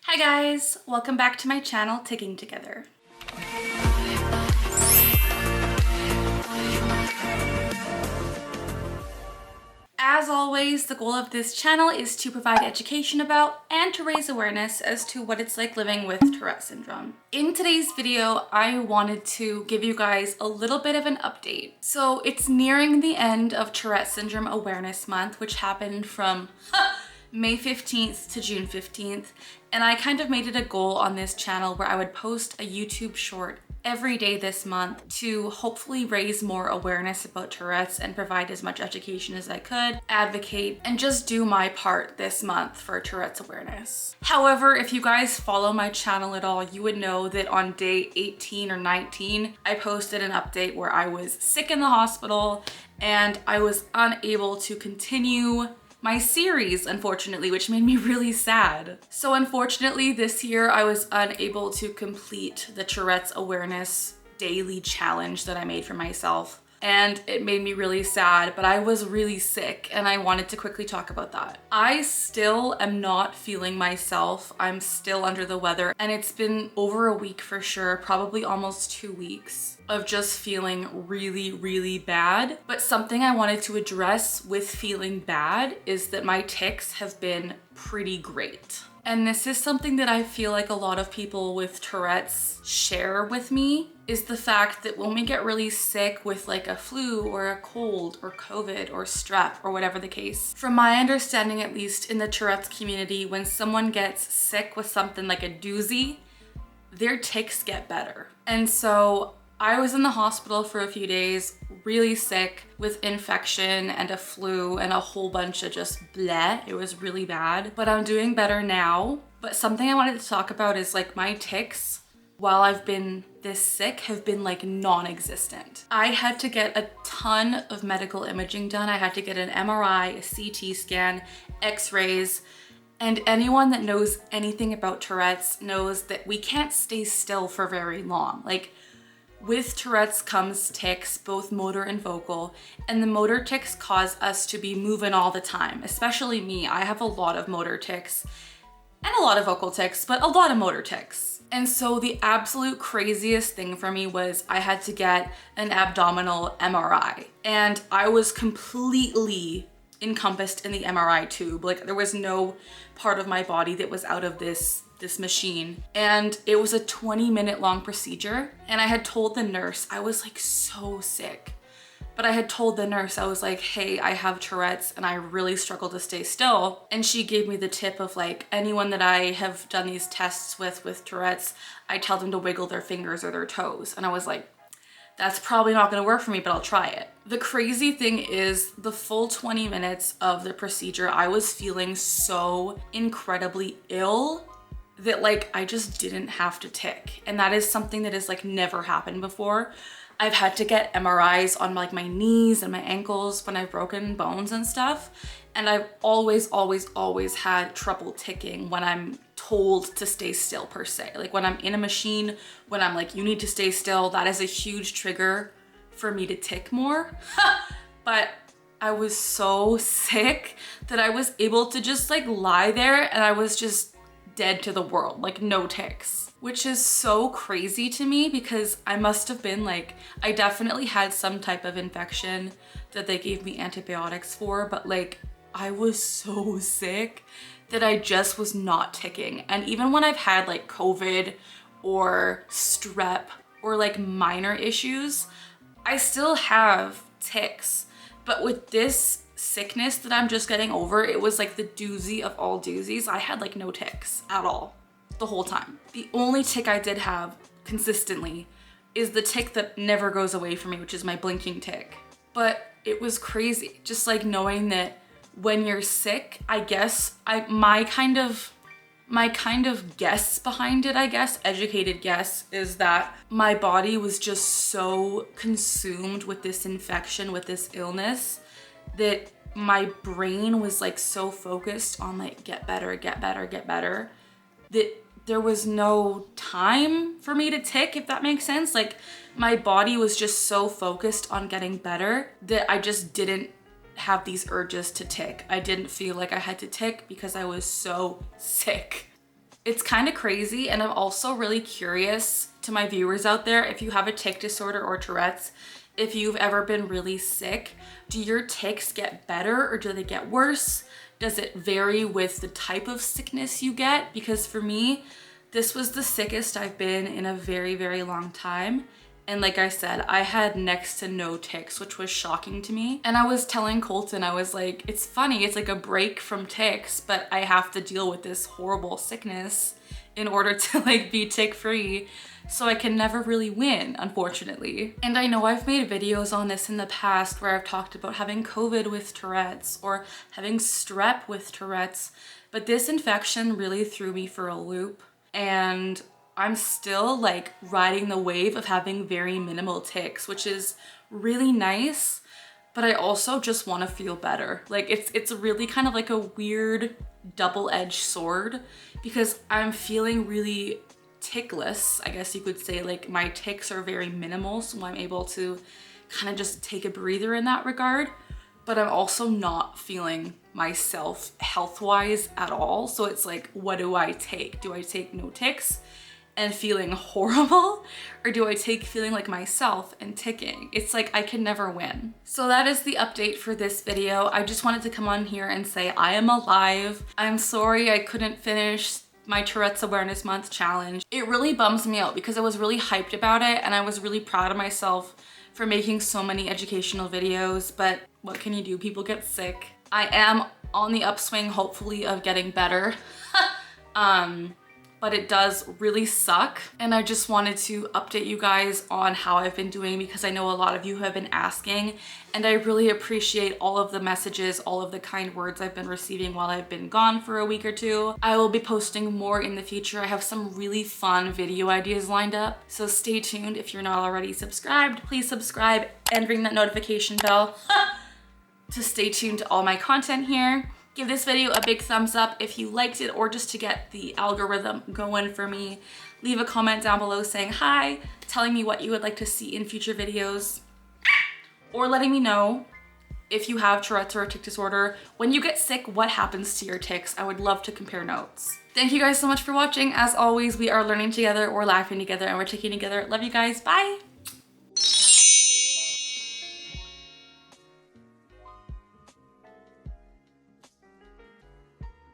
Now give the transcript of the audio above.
Hi guys, welcome back to my channel, Ticking Together. As always, the goal of this channel is to provide education about and to raise awareness as to what it's like living with Tourette syndrome. In today's video, I wanted to give you guys a little bit of an update. So it's nearing the end of Tourette Syndrome Awareness Month, which happened from May 15th to June 15th. And I kind of made it a goal on this channel where I would post a YouTube short every day this month to hopefully raise more awareness about Tourette's and provide as much education as I could, advocate, and just do my part this month for Tourette's awareness. However, if you guys follow my channel at all, you would know that on day 18 or 19, I posted an update where I was sick in the hospital and I was unable to continue my series, unfortunately, which made me really sad. So unfortunately, this year I was unable to complete the Tourette's awareness daily challenge that I made for myself. And it made me really sad, but I was really sick and I wanted to quickly talk about that. I still am not feeling myself. I'm still under the weather and it's been over a week for sure, probably almost 2 weeks of just feeling really, really bad. But something I wanted to address with feeling bad is that my tics have been pretty great. And this is something that I feel like a lot of people with Tourette's share with me, is the fact that when we get really sick with like a flu or a cold or COVID or strep or whatever the case, from my understanding, at least in the Tourette's community, when someone gets sick with something like a doozy, their tics get better. And so I was in the hospital for a few days, really sick with infection and a flu and a whole bunch of just bleh. It was really bad, but I'm doing better now. But something I wanted to talk about is like my tics, while I've been this sick, have been like non-existent. I had to get a ton of medical imaging done. I had to get an MRI, a CT scan, x-rays, and anyone that knows anything about Tourette's knows that we can't stay still for very long. Like, with Tourette's comes tics, both motor and vocal, and the motor tics cause us to be moving all the time, especially me. I have a lot of motor tics and a lot of vocal tics, but a lot of motor tics. And so the absolute craziest thing for me was I had to get an abdominal MRI, and I was completely encompassed in the MRI tube. Like, there was no part of my body that was out of this machine. And it was a 20-minute long procedure. And I had told the nurse, I was like so sick, but I had told the nurse, I was like, hey, I have Tourette's and I really struggle to stay still. And she gave me the tip of like, anyone that I have done these tests with Tourette's, I tell them to wiggle their fingers or their toes. And I was like, that's probably not gonna work for me, but I'll try it. The crazy thing is, the full 20 minutes of the procedure, I was feeling so incredibly ill that like I just didn't have to tic. And that is something that has like never happened before. I've had to get MRIs on like my knees and my ankles when I've broken bones and stuff. And I've always had trouble ticking when I'm told to stay still per se. Like when I'm in a machine, when I'm like, you need to stay still, that is a huge trigger for me to tic more. But I was so sick that I was able to just like lie there and I was just dead to the world, like no tics, which is so crazy to me because I must have been like, I definitely had some type of infection that they gave me antibiotics for, but like I was so sick that I just was not ticking. And even when I've had like COVID or strep or like minor issues, I still have tics. But with this sickness that I'm just getting over, it was like the doozy of all doozies. I had like no tics at all the whole time. The only tic I did have consistently is the tic that never goes away from me, which is my blinking tic. But it was crazy, just like knowing that when you're sick, I guess my kind of guess behind it, I guess, educated guess, is that my body was just so consumed with this infection, with this illness, that my brain was like so focused on like get better, that there was no time for me to tic, if that makes sense. Like my body was just so focused on getting better that I just didn't have these urges to tic. I didn't feel like I had to tic because I was so sick. It's kind of crazy, and I'm also really curious to my viewers out there, if you have a tic disorder or Tourette's, if you've ever been really sick, do your tics get better or do they get worse? Does it vary with the type of sickness you get? Because for me, this was the sickest I've been in a very, very long time. And like I said, I had next to no tics, which was shocking to me. And I was telling Colton, I was like, it's funny, it's like a break from tics, but I have to deal with this horrible sickness in order to like be tic free. So I can never really win, unfortunately. And I know I've made videos on this in the past where I've talked about having COVID with Tourette's or having strep with Tourette's, but this infection really threw me for a loop. And I'm still like riding the wave of having very minimal tics, which is really nice, but I also just want to feel better. Like it's really kind of like a weird double-edged sword because I'm feeling really tickless, I guess you could say. Like my tics are very minimal, so I'm able to kind of just take a breather in that regard, but I'm also not feeling myself health-wise at all. So it's like, what do I take? Do I take no tics and feeling horrible, or do I take feeling like myself and ticking? It's like I can never win. So that is the update for this video. I just wanted to come on here and say I am alive. I'm sorry I couldn't finish my Tourette's Awareness Month challenge. It really bums me out because I was really hyped about it and I was really proud of myself for making so many educational videos, but what can you do? People get sick. I am on the upswing, hopefully, of getting better. But it does really suck. And I just wanted to update you guys on how I've been doing because I know a lot of you have been asking, and I really appreciate all of the messages, all of the kind words I've been receiving while I've been gone for a week or two. I will be posting more in the future. I have some really fun video ideas lined up, so stay tuned. If you're not already subscribed, please subscribe and ring that notification bell to stay tuned to all my content here. Give this video a big thumbs up if you liked it, or just to get the algorithm going for me. Leave a comment down below saying hi, telling me what you would like to see in future videos, or letting me know if you have Tourette's or a tic disorder. When you get sick, what happens to your tics? I would love to compare notes. Thank you guys so much for watching. As always, we are learning together, we're laughing together, and we're ticking together. Love you guys, bye.